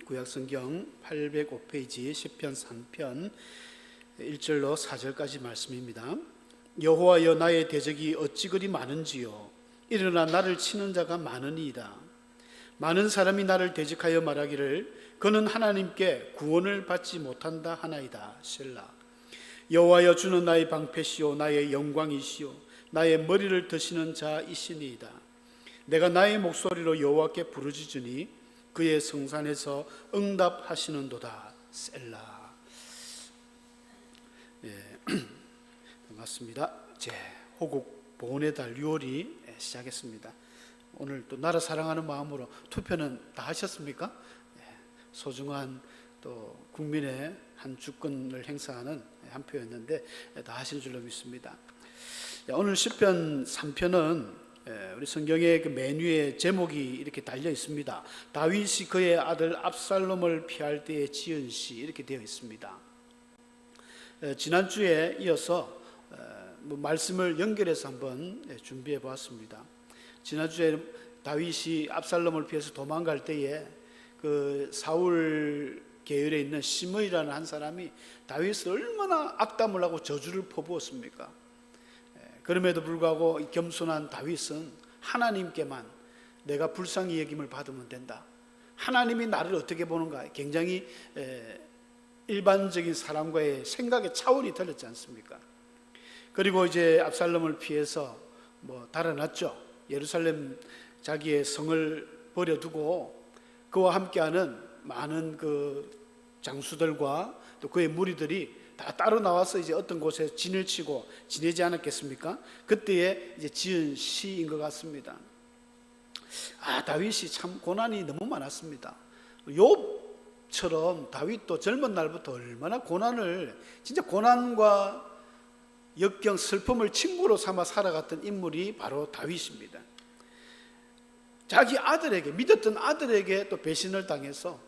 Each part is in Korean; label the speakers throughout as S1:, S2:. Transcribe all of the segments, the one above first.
S1: 구약성경 805페이지 시편 3편 1절로 4절까지 말씀입니다. 여호와여, 나의 대적이 어찌 그리 많은지요. 일어나 나를 치는 자가 많으니이다. 많은 사람이 나를 대적하여 말하기를 그는 하나님께 구원을 받지 못한다 하나이다. 셀라. 여호와여, 주는 나의 방패시오 나의 영광이시오 나의 머리를 드시는 자이시니이다. 내가 나의 목소리로 여호와께 부르짖으니 그의 성산에서 응답하시는도다. 셀라. 반갑습니다. 호국 보훈의 달 6월이 시작했습니다. 오늘 또 나라 사랑하는 마음으로 투표는 다 하셨습니까? 소중한 또 국민의 한 주권을 행사하는 한 표였는데 다 하신 줄로 믿습니다. 오늘 시편 3편은 우리 성경의 그 메뉴에 제목이 이렇게 달려 있습니다. 다윗이 그의 아들 압살롬을 피할 때에 지은 시, 이렇게 되어 있습니다. 지난주에 이어서 말씀을 연결해서 한번 준비해 보았습니다. 지난주에 다윗이 압살롬을 피해서 도망갈 때에 그 사울 계열에 있는 시므이라는 한 사람이 다윗을 얼마나 악담을 하고 저주를 퍼부었습니까? 그럼에도 불구하고 겸손한 다윗은 하나님께만 내가 불쌍히 여김을 받으면 된다. 하나님이 나를 어떻게 보는가, 굉장히 일반적인 사람과의 생각의 차원이 달렸지 않습니까? 그리고 이제 압살롬을 피해서 달아났죠. 예루살렘 자기의 성을 버려두고 그와 함께하는 많은 그 장수들과 또 그의 무리들이 다 따로 나와서 이제 어떤 곳에 진을 치고 지내지 않았겠습니까? 그때에 이제 지은 시인 것 같습니다. 다윗이 참 고난이 너무 많았습니다. 욥처럼 다윗도 젊은 날부터 얼마나 고난을, 진짜 고난과 역경, 슬픔을 친구로 삼아 살아갔던 인물이 바로 다윗입니다. 자기 아들에게, 믿었던 아들에게 또 배신을 당해서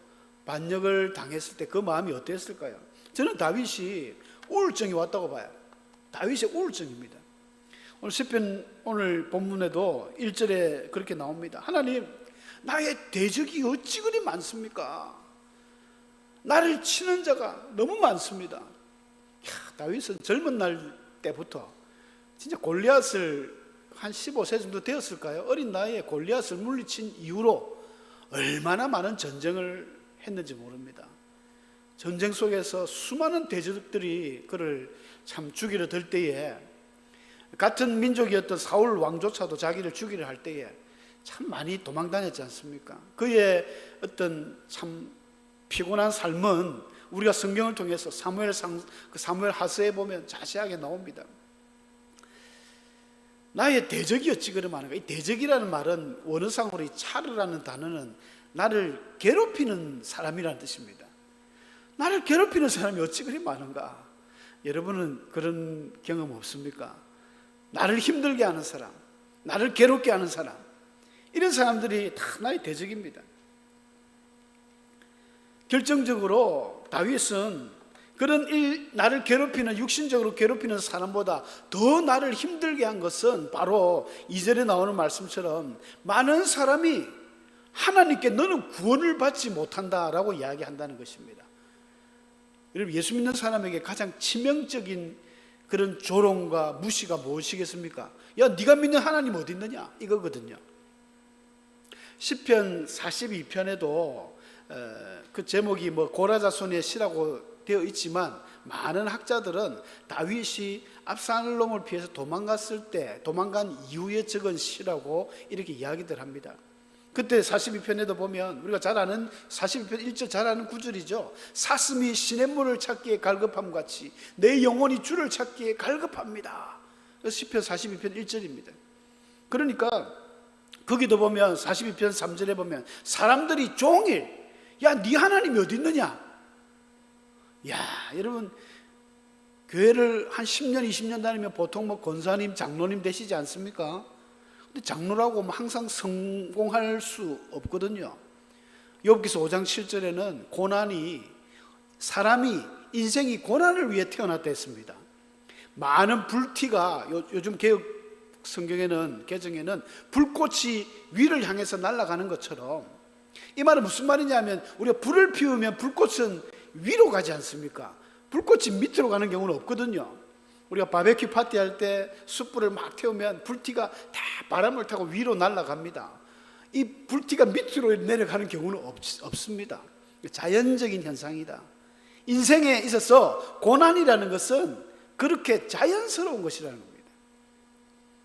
S1: 반역을 당했을 때 그 마음이 어땠을까요? 저는 다윗이 우울증이 왔다고 봐요. 다윗의 우울증입니다. 오늘 시편 오늘 본문에도 1절에 그렇게 나옵니다. 하나님, 나의 대적이 어찌 그리 많습니까? 나를 치는 자가 너무 많습니다. 다윗은 젊은 날 때부터 진짜 골리앗을 한 15세 정도 되었을까요? 어린 나이에 골리앗을 물리친 이후로 얼마나 많은 전쟁을 했는지 모릅니다. 전쟁 속에서 수많은 대적들이 그를 참 죽이려 들 때에, 같은 민족이었던 사울 왕조차도 자기를 죽이려 할 때에 참 많이 도망다녔지 않습니까? 그의 어떤 참 피곤한 삶은 우리가 성경을 통해서 사무엘 하서에 보면 자세하게 나옵니다. 나의 대적이 어찌 그리 많은가? 이 대적이라는 말은 원어상으로 이 차르라는 단어는 나를 괴롭히는 사람이라는 뜻입니다. 나를 괴롭히는 사람이 어찌 그리 많은가? 여러분은 그런 경험 없습니까? 나를 힘들게 하는 사람, 나를 괴롭게 하는 사람, 이런 사람들이 다 나의 대적입니다. 결정적으로 다윗은 그런 나를 괴롭히는, 육신적으로 괴롭히는 사람보다 더 나를 힘들게 한 것은 바로 2절에 나오는 말씀처럼 많은 사람이 하나님께 너는 구원을 받지 못한다라고 이야기한다는 것입니다. 여러분, 예수 믿는 사람에게 가장 치명적인 그런 조롱과 무시가 무엇이겠습니까? 야, 네가 믿는 하나님 어디 있느냐? 이거거든요. 시편 42편에도 그 제목이 고라자손의 시라고 되어 있지만 많은 학자들은 다윗이 압살롬을 피해서 도망갔을 때, 도망간 이후에 적은 시라고 이렇게 이야기들 합니다. 그때 42편에도 보면 우리가 잘 아는 42편 1절 잘 아는 구절이죠. 사슴이 시냇물을 찾기에 갈급함 같이 내 영혼이 주를 찾기에 갈급합니다. 시편 42편 1절입니다. 그러니까 거기도 보면 42편 3절에 보면 사람들이 종일 야, 네 하나님이 어디 있느냐? 야, 여러분, 교회를 한 10년 20년 다니면 보통 권사님 장로님 되시지 않습니까? 근데 장로라고 항상 성공할 수 없거든요. 욥기서 5장 7절에는 고난이, 사람이 인생이 고난을 위해 태어났다 했습니다. 많은 불티가, 요즘 개혁 성경에는, 개정에는 불꽃이 위를 향해서 날아가는 것처럼 이 말은 무슨 말이냐면 우리가 불을 피우면 불꽃은 위로 가지 않습니까? 불꽃이 밑으로 가는 경우는 없거든요. 우리가 바베큐 파티할 때 숯불을 막 태우면 불티가 다 바람을 타고 위로 날아갑니다. 이 불티가 밑으로 내려가는 경우는 없습니다. 자연적인 현상이다. 인생에 있어서 고난이라는 것은 그렇게 자연스러운 것이라는 겁니다.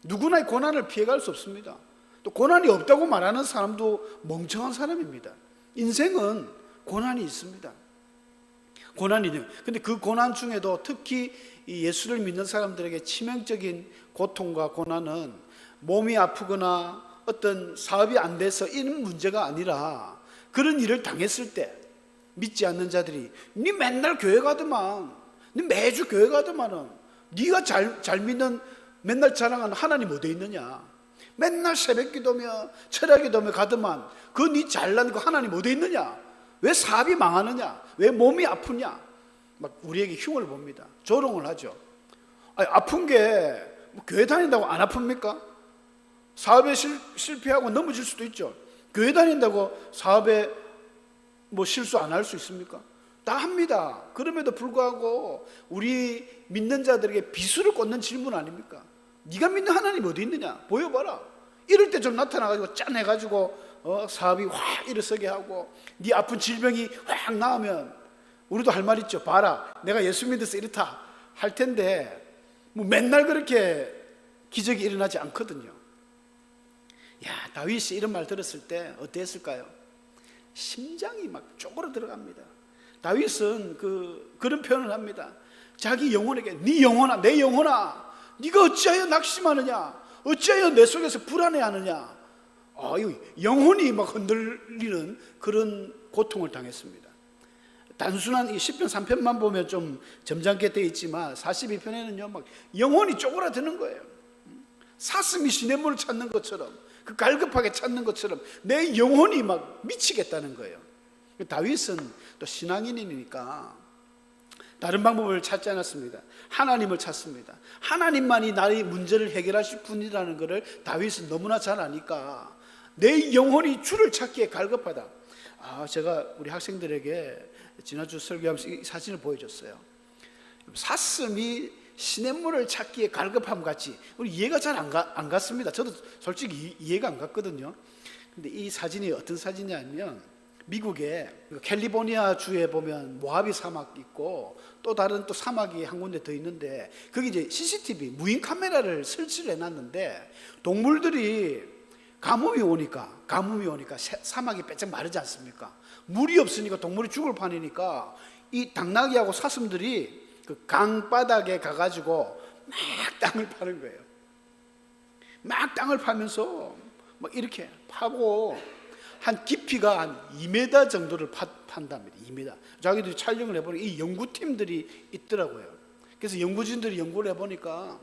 S1: 누구나 고난을 피해갈 수 없습니다. 또 고난이 없다고 말하는 사람도 멍청한 사람입니다. 인생은 고난이 있습니다. 고난이 있는. 근데 그 고난 중에도 특히 이 예수를 믿는 사람들에게 치명적인 고통과 고난은 몸이 아프거나 어떤 사업이 안 돼서 이런 문제가 아니라 그런 일을 당했을 때 믿지 않는 자들이 니 맨날 교회 가더만, 니 매주 교회 가더만은 니가 잘 믿는 맨날 자랑하는 하나님 어디 있느냐, 맨날 새벽 기도며 철야 기도며 가더만 그 니 잘난 그 하나님 어디 있느냐, 왜 사업이 망하느냐, 왜 몸이 아프냐, 막 우리에게 흉을 봅니다. 조롱을 하죠. 아니, 아픈 게 뭐 교회 다닌다고 안 아픕니까? 사업에 실패하고 넘어질 수도 있죠. 교회 다닌다고 사업에 뭐 실수 안 할 수 있습니까? 다 합니다. 그럼에도 불구하고 우리 믿는 자들에게 비수를 꽂는 질문 아닙니까? 네가 믿는 하나님 어디 있느냐, 보여봐라. 이럴 때 좀 나타나가지고 짠해가지고 사업이 확 일어서게 하고 네 아픈 질병이 확 나으면 우리도 할 말 있죠. 봐라, 내가 예수 믿어서 이렇다 할 텐데 뭐 맨날 그렇게 기적이 일어나지 않거든요. 야, 다윗이 이런 말 들었을 때 어땠을까요? 심장이 막 쪼그러 들어갑니다. 다윗은 그런 표현을 합니다. 자기 영혼에게 네 영혼아, 내 영혼아, 네가 어찌하여 낙심하느냐, 어찌하여 내 속에서 불안해하느냐. 영혼이 막 흔들리는 그런 고통을 당했습니다. 단순한 이 시편 3편만 보면 좀 점잖게 되어 있지만 42편에는요 막 영혼이 쪼그라드는 거예요. 사슴이 시냇물을 찾는 것처럼, 그 갈급하게 찾는 것처럼 내 영혼이 막 미치겠다는 거예요. 다윗은 또 신앙인이니까 다른 방법을 찾지 않았습니다. 하나님을 찾습니다. 하나님만이 나의 문제를 해결하실 분이라는 것을 다윗은 너무나 잘 아니까 내 영혼이 주를 찾기에 갈급하다. 제가 우리 학생들에게 지난주 설교하면서 이 사진을 보여줬어요. 사슴이 시냇물을 찾기에 갈급함 같이 우리 이해가 잘 안 갔습니다. 저도 솔직히 이해가 안 갔거든요. 근데 이 사진이 어떤 사진이냐면 미국의 캘리포니아 주에 보면 모하비 사막 있고 또 다른 또 사막이 한 군데 더 있는데 거기 이제 CCTV 무인 카메라를 설치를 해놨는데 동물들이 가뭄이 오니까 사막이 빼짝 마르지 않습니까? 물이 없으니까 동물이 죽을 판이니까 이 당나귀하고 사슴들이 그 강바닥에 가가지고 막 땅을 파는 거예요. 막 땅을 파면서 막 이렇게 파고 한 깊이가 한 2m 정도를 판답니다. 2m. 자기들이 촬영을 해보니까 이 연구팀들이 있더라고요. 그래서 연구진들이 연구를 해보니까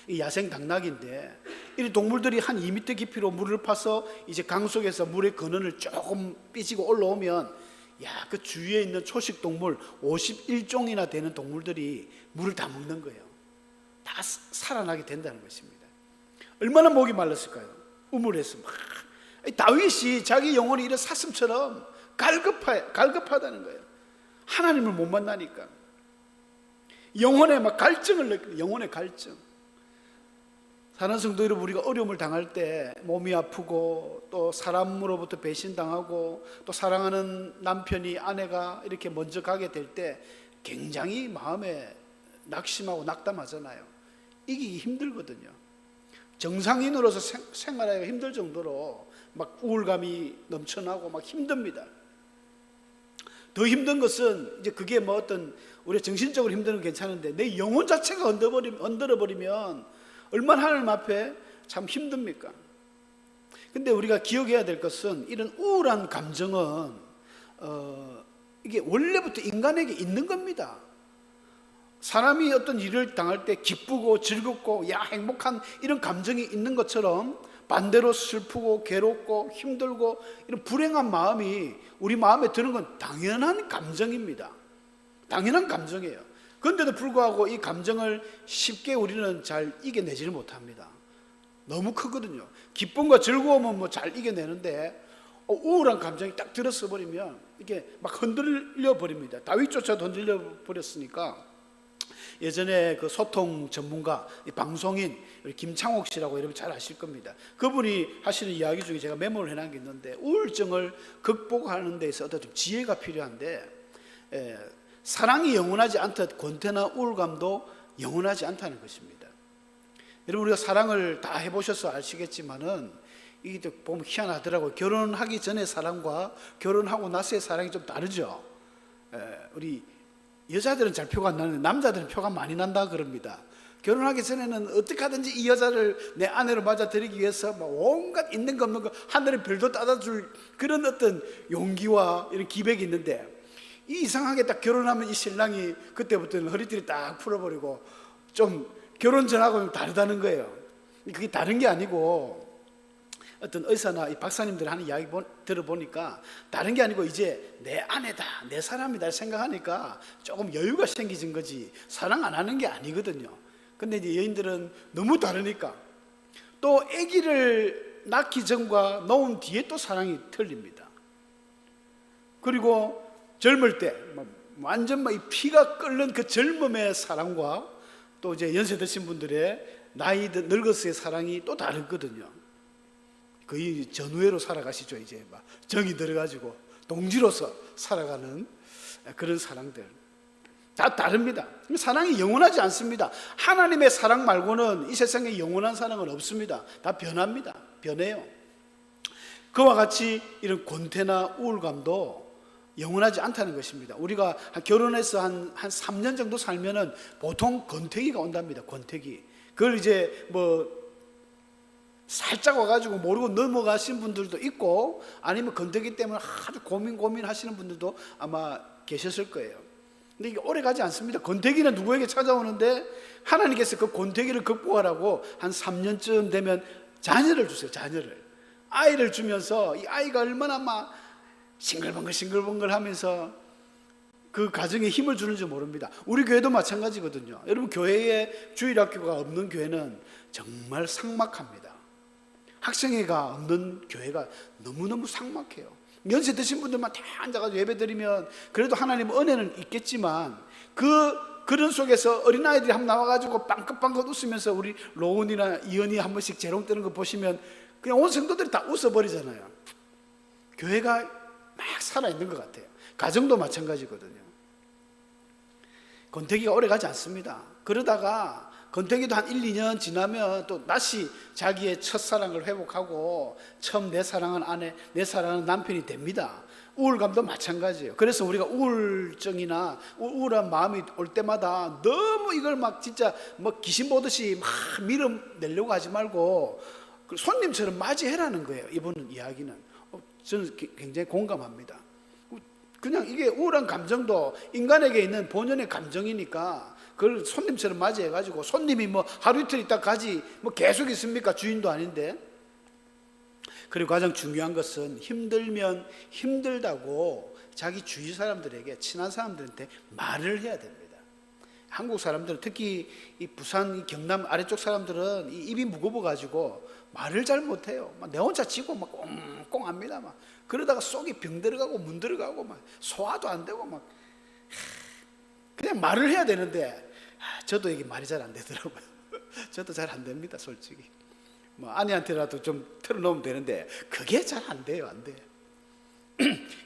S1: 이 야생 당나귀인데 이 동물들이 한 2m 깊이로 물을 파서 이제 강 속에서 물의 근원을 조금 삐지고 올라오면 그 주위에 있는 초식 동물 51종이나 되는 동물들이 물을 다 먹는 거예요. 다 살아나게 된다는 것입니다. 얼마나 목이 말랐을까요? 우물에서 막 다윗이 자기 영혼이 이런 사슴처럼 갈급하다는 거예요. 하나님을 못 만나니까 영혼의 막 갈증을 느끼는, 영혼의 갈증. 사랑하는 성도 여러분, 우리가 어려움을 당할 때 몸이 아프고 또 사람으로부터 배신당하고 또 사랑하는 남편이 아내가 이렇게 먼저 가게 될 때 굉장히 마음에 낙심하고 낙담하잖아요. 이기기 힘들거든요. 정상인으로서 생활하기가 힘들 정도로 막 우울감이 넘쳐나고 막 힘듭니다. 더 힘든 것은 이제 그게 뭐 어떤 우리 정신적으로 힘든 건 괜찮은데 내 영혼 자체가 흔들어버리면 얼마나 하나님 앞에 참 힘듭니까? 근데 우리가 기억해야 될 것은 이런 우울한 감정은 이게 원래부터 인간에게 있는 겁니다. 사람이 어떤 일을 당할 때 기쁘고 즐겁고 행복한 이런 감정이 있는 것처럼 반대로 슬프고 괴롭고 힘들고 이런 불행한 마음이 우리 마음에 드는 건 당연한 감정입니다. 당연한 감정이에요. 그런데도 불구하고 이 감정을 쉽게 우리는 잘 이겨내지를 못합니다. 너무 크거든요. 기쁨과 즐거움은 뭐 잘 이겨내는데 우울한 감정이 딱 들었어 버리면 이게 막 흔들려 버립니다. 다윗조차도 흔들려 버렸으니까 예전에 그 소통 전문가, 방송인 우리 김창옥 씨라고 여러분 잘 아실 겁니다. 그분이 하시는 이야기 중에 제가 메모를 해놓은 게 있는데, 우울증을 극복하는 데 있어 어떤 좀 지혜가 필요한데, 사랑이 영원하지 않듯 권태나 우울감도 영원하지 않다는 것입니다. 여러분, 우리가 사랑을 다 해보셔서 아시겠지만은 이게 또 보면 희한하더라고요. 결혼하기 전의 사랑과 결혼하고 나서의 사랑이 좀 다르죠. 우리 여자들은 잘 표가 안 나는데 남자들은 표가 많이 난다 그럽니다. 결혼하기 전에는 어떻게 하든지 이 여자를 내 아내로 맞아들이기 위해서 막 온갖 있는 거 없는 거 하늘의 별도 따다줄 그런 어떤 용기와 이런 기백이 있는데, 이 이상하게 딱 결혼하면 이 신랑이 그때부터는 허리띠를 딱 풀어버리고 좀 결혼 전하고는 다르다는 거예요. 그게 다른 게 아니고, 어떤 의사나 이 박사님들 하는 이야기 들어보니까 다른 게 아니고 이제 내 아내다, 내 사람이다 생각하니까 조금 여유가 생기진 거지 사랑 안 하는 게 아니거든요. 근데 이제 여인들은 너무 다르니까 또 아기를 낳기 전과 낳은 뒤에 또 사랑이 틀립니다. 그리고 젊을 때 완전 막 이 피가 끓는 그 젊음의 사랑과 또 이제 연세 드신 분들의 나이 늙어서의 사랑이 또 다르거든요. 거의 전우회로 살아가시죠. 이제 막 정이 들어가지고 동지로서 살아가는 그런 사랑들 다 다릅니다. 사랑이 영원하지 않습니다. 하나님의 사랑 말고는 이 세상에 영원한 사랑은 없습니다. 다 변합니다. 변해요. 그와 같이 이런 권태나 우울감도 영원하지 않다는 것입니다. 우리가 결혼해서 한 3년 정도 살면은 보통 권태기가 온답니다. 권태기. 그걸 이제 뭐 살짝 와가지고 모르고 넘어가신 분들도 있고, 아니면 건더기 때문에 아주 고민하시는 분들도 아마 계셨을 거예요. 근데 이게 오래 가지 않습니다. 권태기는 누구에게 찾아오는데, 하나님께서 그 권태기를 극복하라고 한 3년쯤 되면 자녀를 주세요. 자녀를. 아이를 주면서 이 아이가 얼마나 막 싱글벙글 하면서 그 가정에 힘을 주는지 모릅니다. 우리 교회도 마찬가지거든요. 여러분, 교회에 주일학교가 없는 교회는 정말 삭막합니다. 학생회가 없는 교회가 너무너무 삭막해요. 연세 드신 분들만 다 앉아가지고 예배드리면 그래도 하나님 은혜는 있겠지만, 그런 속에서 어린아이들이 한번 나와가지고 빵긋빵긋 웃으면서 우리 로운이나 이현이 한 번씩 재롱 뜨는 거 보시면 그냥 온 성도들이 다 웃어버리잖아요. 교회가 막 살아있는 것 같아요. 가정도 마찬가지거든요. 권태기가 오래 가지 않습니다. 그러다가 권태기도 한 1, 2년 지나면 또 다시 자기의 첫사랑을 회복하고 처음 내 사랑은 아내, 내 사랑은 남편이 됩니다. 우울감도 마찬가지예요. 그래서 우리가 우울증이나 우울한 마음이 올 때마다 너무 이걸 막 진짜 뭐 귀신 보듯이 막 밀어내려고 하지 말고 손님처럼 맞이해라는 거예요. 이번 이야기는 저는 굉장히 공감합니다. 그냥 이게 우울한 감정도 인간에게 있는 본연의 감정이니까 그걸 손님처럼 맞이해가지고, 손님이 뭐 하루 이틀 있다 가지 뭐 계속 있습니까? 주인도 아닌데. 그리고 가장 중요한 것은 힘들면 힘들다고 자기 주위 사람들에게, 친한 사람들한테 말을 해야 됩니다. 한국 사람들은, 특히 이 부산, 이 경남 아래쪽 사람들은 이 입이 무거워가지고 말을 잘 못해요. 막 내 혼자 짖고 막 꽁꽁합니다. 막 그러다가 속이 병 들어가고 문 들어가고 막 소화도 안 되고 막 그냥 말을 해야 되는데, 저도 이게 말이 잘 안 되더라고요. 저도 잘 안 됩니다, 솔직히. 뭐 아내한테라도 좀 털어놓으면 되는데 그게 잘 안 돼요, 안 돼.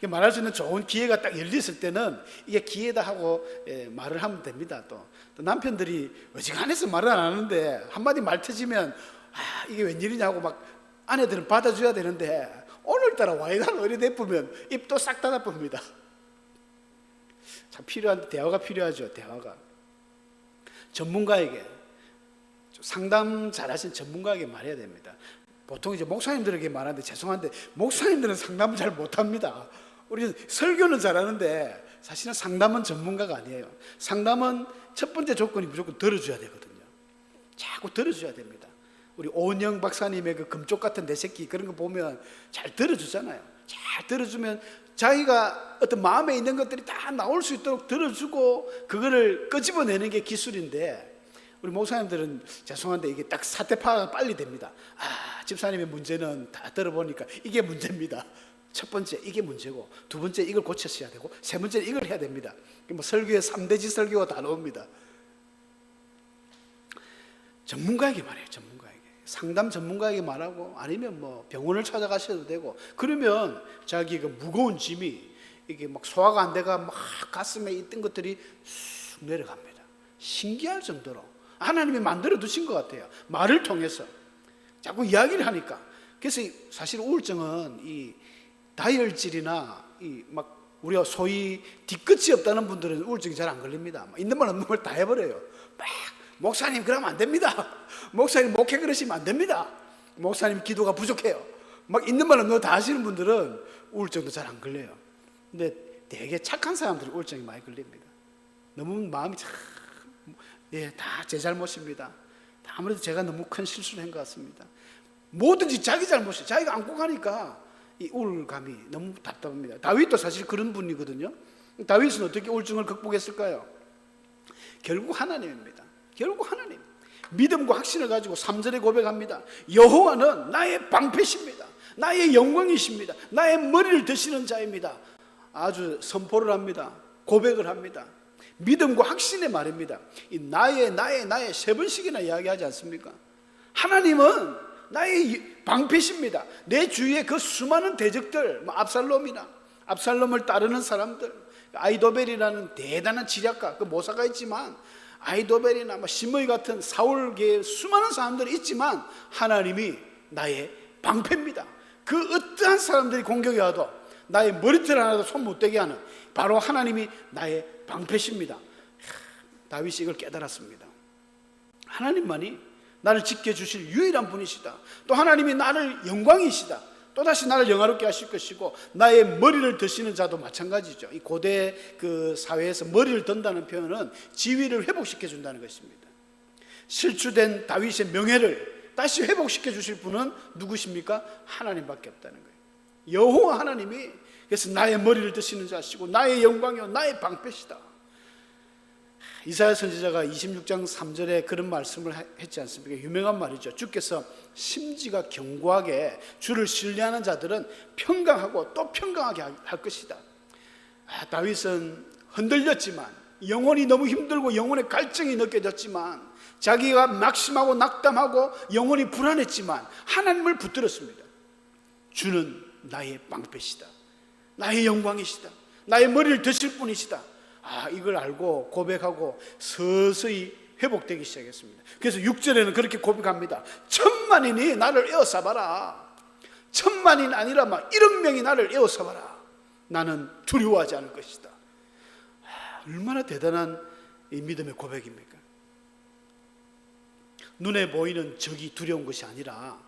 S1: 말할 수 있는 좋은 기회가 딱 열렸을 때는 이게 기회다 하고 말을 하면 됩니다. 또 남편들이 어지간해서 말을 안 하는데 한마디 말 터지면 이게 웬일이냐고 막 아내들은 받아줘야 되는데, 오늘따라 와이단 어리 내쁘면 입도 싹 닫아봅니다. 참 필요한 대화가 필요하죠. 대화가 전문가에게, 상담 잘하신 전문가에게 말해야 됩니다. 보통 이제 목사님들에게 말하는데 죄송한데 목사님들은 상담을 잘 못합니다. 우리는 설교는 잘하는데 사실은 상담은 전문가가 아니에요. 상담은 첫 번째 조건이 무조건 들어줘야 되거든요. 자꾸 들어줘야 됩니다. 우리 오은영 박사님의 그 금쪽 같은 내 새끼 그런 거 보면 잘 들어주잖아요. 잘 들어주면 자기가 어떤 마음에 있는 것들이 다 나올 수 있도록 들어주고 그거를 끄집어내는 게 기술인데, 우리 목사님들은 죄송한데 이게 딱 사태 파악이 빨리 됩니다. 집사님의 문제는 다 들어보니까 이게 문제입니다. 첫 번째 이게 문제고, 두 번째 이걸 고쳤어야 되고, 세 번째 이걸 해야 됩니다. 뭐 설교에 3대지 설교가 다 나옵니다. 전문가에게 말해요. 전문가에게, 상담 전문가에게 말하고, 아니면 뭐 병원을 찾아가셔도 되고. 그러면 자기 그 무거운 짐이 이게 막 소화가 안 돼가 막 가슴에 있던 것들이 쑥 내려갑니다. 신기할 정도로 하나님이 만들어 두신 것 같아요. 말을 통해서 자꾸 이야기를 하니까. 그래서 사실 우울증은 이 다이얼질이나 이 막 우리가 소위 뒤끝이 없다는 분들은 우울증이 잘 안 걸립니다. 있는 말 없는 말 다 해버려요. 막 목사님 그러면 안 됩니다. 목사님 목회 그러시면 안 됩니다. 목사님 기도가 부족해요. 막 있는 말 없는 거 다 하시는 분들은 우울증도 잘 안 걸려요. 근데 되게 착한 사람들은 우울증이 많이 걸립니다. 너무 마음이 참, 다 제 잘못입니다. 아무래도 제가 너무 큰 실수를 한 것 같습니다. 뭐든지 자기 잘못이, 자기가 안고 가니까 이 우울감이 너무 답답합니다. 다윗도 사실 그런 분이거든요. 다윗은 어떻게 우울증을 극복했을까요? 결국 하나님입니다. 결국 하나님. 믿음과 확신을 가지고 3절에 고백합니다. 여호와는 나의 방패십니다. 나의 영광이십니다. 나의 머리를 드시는 자입니다. 아주 선포를 합니다. 고백을 합니다. 믿음과 확신의 말입니다. 이 나의 세 번씩이나 이야기하지 않습니까? 하나님은 나의 방패십니다. 내 주위에 그 수많은 대적들, 압살롬이나 압살롬을 따르는 사람들, 아이도벨이라는 대단한 지략가, 그 모사가 있지만, 아이도벨이나 시므이 같은 사울계의 수많은 사람들이 있지만, 하나님이 나의 방패입니다. 그 어떠한 사람들이 공격이 와도 나의 머리털 하나도 손 못 대게 하는 바로 하나님이 나의 방패십니다. 다윗이 이걸 깨달았습니다. 하나님만이 나를 지켜주실 유일한 분이시다. 또 하나님이 나를 영광이시다. 또다시 나를 영화롭게 하실 것이고, 나의 머리를 드시는 자도 마찬가지죠. 이 고대 그 사회에서 머리를 든다는 표현은 지위를 회복시켜 준다는 것입니다. 실추된 다윗의 명예를 다시 회복시켜 주실 분은 누구십니까? 하나님밖에 없다는 거예요. 여호와 하나님이 그래서 나의 머리를 드시는 자시고 나의 영광이요 나의 방패시다. 이사야 선지자가 26장 3절에 그런 말씀을 했지 않습니까? 유명한 말이죠. 주께서 심지가 견고하게 주를 신뢰하는 자들은 평강하고 또 평강하게 할 것이다. 다윗은 흔들렸지만, 영혼이 너무 힘들고 영혼의 갈증이 느껴졌지만, 자기가 낙심하고 낙담하고 영혼이 불안했지만 하나님을 붙들었습니다. 주는 나의 방패시다. 나의 영광이시다. 나의 머리를 드실 분이시다. 이걸 알고 고백하고 서서히 회복되기 시작했습니다. 그래서 6절에는 그렇게 고백합니다. 1000만인이 나를 에워싸봐라. 1000만인 아니라 막 1억 명이 나를 에워싸봐라. 나는 두려워하지 않을 것이다. 얼마나 대단한 이 믿음의 고백입니까? 눈에 보이는 적이 두려운 것이 아니라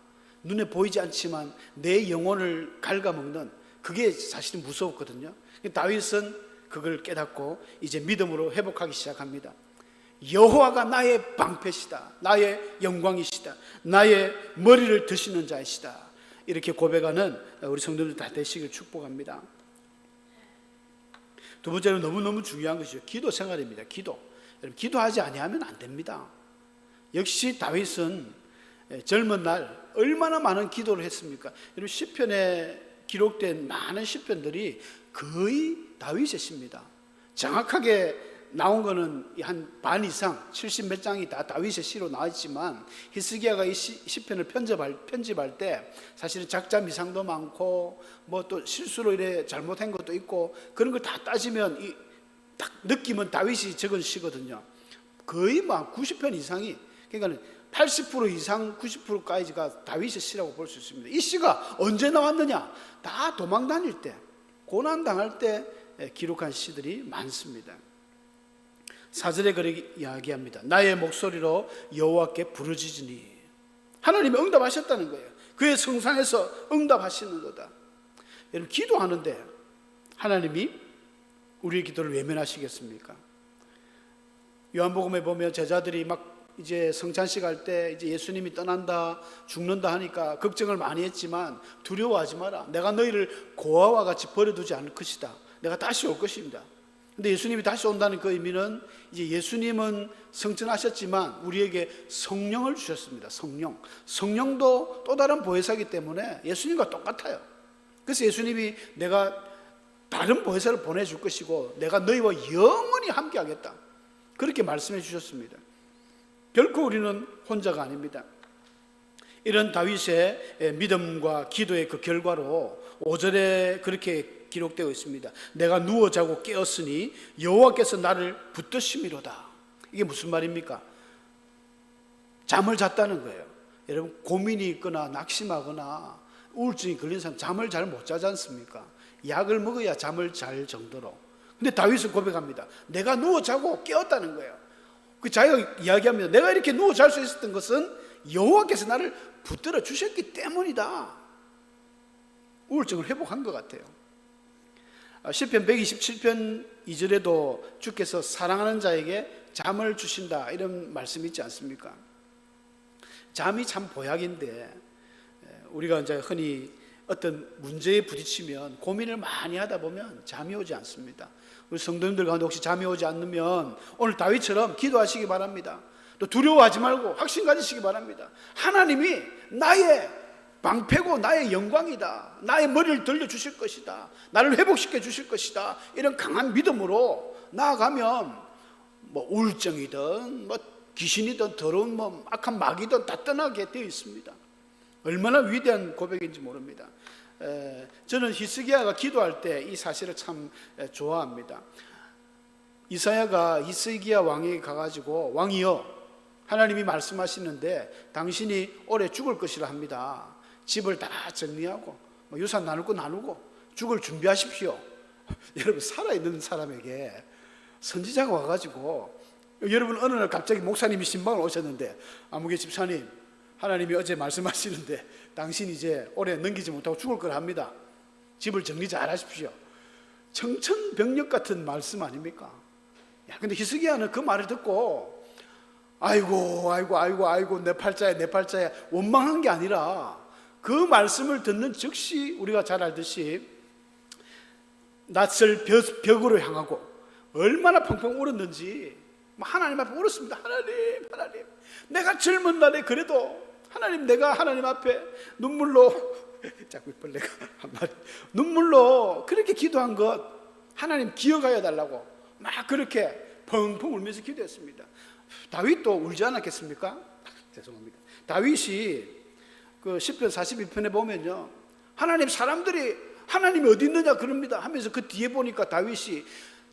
S1: 눈에 보이지 않지만 내 영혼을 갉아먹는 그게 사실은 무서웠거든요. 다윗은 그걸 깨닫고 이제 믿음으로 회복하기 시작합니다. 여호와가 나의 방패시다. 나의 영광이시다. 나의 머리를 드시는 자이시다. 이렇게 고백하는 우리 성도들 다 되시길 축복합니다. 두 번째는 너무너무 중요한 것이죠. 기도 생활입니다. 기도. 여러분, 기도하지 아니하면 안 됩니다. 역시 다윗은 젊은 날 얼마나 많은 기도를 했습니까? 여러분, 시편에 기록된 많은 시편들이 거의 다윗의 시입니다. 정확하게 나온 거는 한 반 이상 70 몇 장이 다 다윗의 시로 나왔지만, 히스기야가 이 시편을 편집할 때 사실은 작자 미상도 많고 뭐 또 실수로 이래 잘못한 것도 있고, 그런 걸 다 따지면 딱 느낌은 다윗이 적은 시거든요. 거의 막 90편 이상이, 그러니까 80% 이상 90%까지가 다윗의 시라고 볼 수 있습니다. 이 시가 언제 나왔느냐? 다 도망 다닐 때, 고난 당할 때 기록한 시들이 많습니다. 4절에 그렇게 이야기합니다. 나의 목소리로 여호와께 부르짖으니. 하나님이 응답하셨다는 거예요. 그의 성산에서 응답하시는 거다. 여러분, 기도하는데 하나님이 우리의 기도를 외면하시겠습니까? 요한복음에 보면 제자들이 막 이제 성찬식 할 때 이제 예수님이 떠난다, 죽는다 하니까 걱정을 많이 했지만 두려워하지 마라. 내가 너희를 고아와 같이 버려두지 않을 것이다. 내가 다시 올 것입니다. 근데 예수님이 다시 온다는 그 의미는 이제 예수님은 성천하셨지만 우리에게 성령을 주셨습니다. 성령도 또 다른 보혜사이기 때문에 예수님과 똑같아요. 그래서 예수님이 내가 다른 보혜사를 보내줄 것이고 내가 너희와 영원히 함께하겠다, 그렇게 말씀해 주셨습니다. 결코 우리는 혼자가 아닙니다. 이런 다윗의 믿음과 기도의 그 결과로 5절에 그렇게 기록되어 있습니다. 내가 누워 자고 깨었으니 여호와께서 나를 붙드심이로다. 이게 무슨 말입니까? 잠을 잤다는 거예요. 여러분, 고민이 있거나 낙심하거나 우울증이 걸린 사람 잠을 잘 못 자지 않습니까? 약을 먹어야 잠을 잘 정도로. 근데 다윗은 고백합니다. 내가 누워 자고 깨었다는 거예요. 그 자기가 이야기합니다. 내가 이렇게 누워 잘 수 있었던 것은 여호와께서 나를 붙들어 주셨기 때문이다. 우울증을 회복한 것 같아요. 시편 127편 2절에도 주께서 사랑하는 자에게 잠을 주신다, 이런 말씀이 있지 않습니까? 잠이 참 보약인데, 우리가 이제 흔히 어떤 문제에 부딪히면 고민을 많이 하다 보면 잠이 오지 않습니다. 우리 성도님들 가운데 혹시 잠이 오지 않으면 오늘 다윗처럼 기도하시기 바랍니다. 또 두려워하지 말고 확신 가지시기 바랍니다. 하나님이 나의 방패고 나의 영광이다, 나의 머리를 들려주실 것이다, 나를 회복시켜 주실 것이다, 이런 강한 믿음으로 나아가면 뭐 우울증이든 뭐 귀신이든 더러운 뭐 악한 마귀든 다 떠나게 되어 있습니다. 얼마나 위대한 고백인지 모릅니다. 저는 히스기야가 기도할 때 이 사실을 참 좋아합니다. 이사야가 히스기야 왕에게 가가지고, 왕이여, 하나님이 말씀하시는데 당신이 올해 죽을 것이라 합니다. 집을 다 정리하고 유산 나눌 거 나누고 죽을 준비하십시오. 여러분, 살아있는 사람에게 선지자가 와가지고, 여러분, 어느 날 갑자기 목사님이 신방을 오셨는데, 아무개 집사님, 하나님이 어제 말씀하시는데 당신 이제 올해 넘기지 못하고 죽을 거라 합니다. 집을 정리 잘 하십시오. 청천벽력 같은 말씀 아닙니까? 야, 근데 히스기야는 그 말을 듣고 아이고 내 팔자야 원망한 게 아니라, 그 말씀을 듣는 즉시 우리가 잘 알듯이 낯을 벽으로 향하고 얼마나 펑펑 울었는지 하나님 앞에 울었습니다. 하나님, 내가 젊은 날에 그래도 하나님, 내가 하나님 앞에 눈물로 자꾸 벌레가 한 마리, 눈물로 그렇게 기도한 것 하나님 기억하여 달라고 막 그렇게 펑펑 울면서 기도했습니다. 다윗도 울지 않았겠습니까? 죄송합니다. 다윗이 그 시편 42편에 보면요, 하나님, 사람들이 하나님이 어디 있느냐 그럽니다 하면서 그 뒤에 보니까 다윗이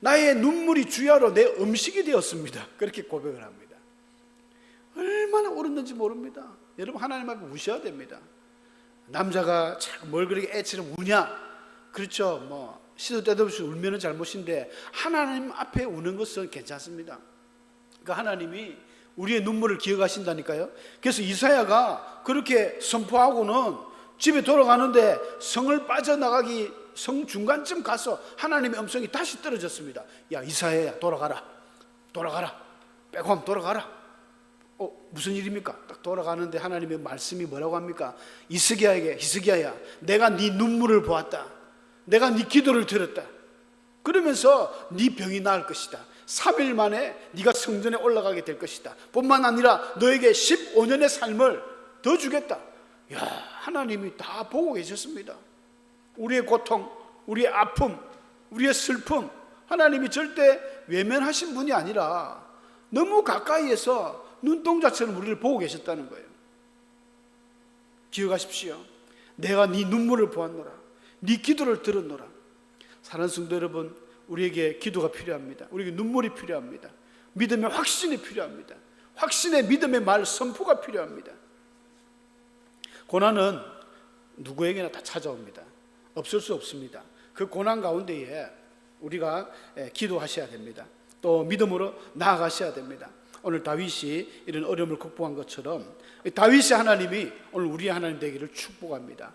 S1: 나의 눈물이 주야로 내 음식이 되었습니다, 그렇게 고백을 합니다. 얼마나 울었는지 모릅니다. 여러분, 하나님 앞에 우셔야 됩니다. 남자가 자꾸 뭘 그렇게 애처럼 우냐? 그렇죠. 뭐 시도 때도 없이 울면은 잘못인데 하나님 앞에 우는 것은 괜찮습니다. 그러니까 하나님이 우리의 눈물을 기억하신다니까요. 그래서 이사야가 그렇게 선포하고는 집에 돌아가는데 성을 빠져나가기 성 중간쯤 가서 하나님의 음성이 다시 떨어졌습니다. 야, 이사야야, 돌아가라. 백홈 돌아가라. 무슨 일입니까? 딱 돌아가는데 하나님의 말씀이 뭐라고 합니까? 히스기야에게, 히스기야야, 내가 네 눈물을 보았다. 내가 네 기도를 들었다. 그러면서 네 병이 나을 것이다. 3일 만에 네가 성전에 올라가게 될 것이다. 뿐만 아니라 너에게 15년의 삶을 더 주겠다. 야, 하나님이 다 보고 계셨습니다. 우리의 고통, 우리의 아픔, 우리의 슬픔, 하나님이 절대 외면하신 분이 아니라 너무 가까이에서 눈동자처럼 우리를 보고 계셨다는 거예요. 기억하십시오. 내가 네 눈물을 보았노라. 네 기도를 들었노라. 사랑하는 성도 여러분, 우리에게 기도가 필요합니다. 우리에게 눈물이 필요합니다. 믿음의 확신이 필요합니다. 확신의 믿음의 말 선포가 필요합니다. 고난은 누구에게나 다 찾아옵니다. 없을 수 없습니다. 그 고난 가운데에 우리가 기도하셔야 됩니다. 또 믿음으로 나아가셔야 됩니다. 오늘 다윗이 이런 어려움을 극복한 것처럼 다윗의 하나님이 오늘 우리의 하나님 되기를 축복합니다.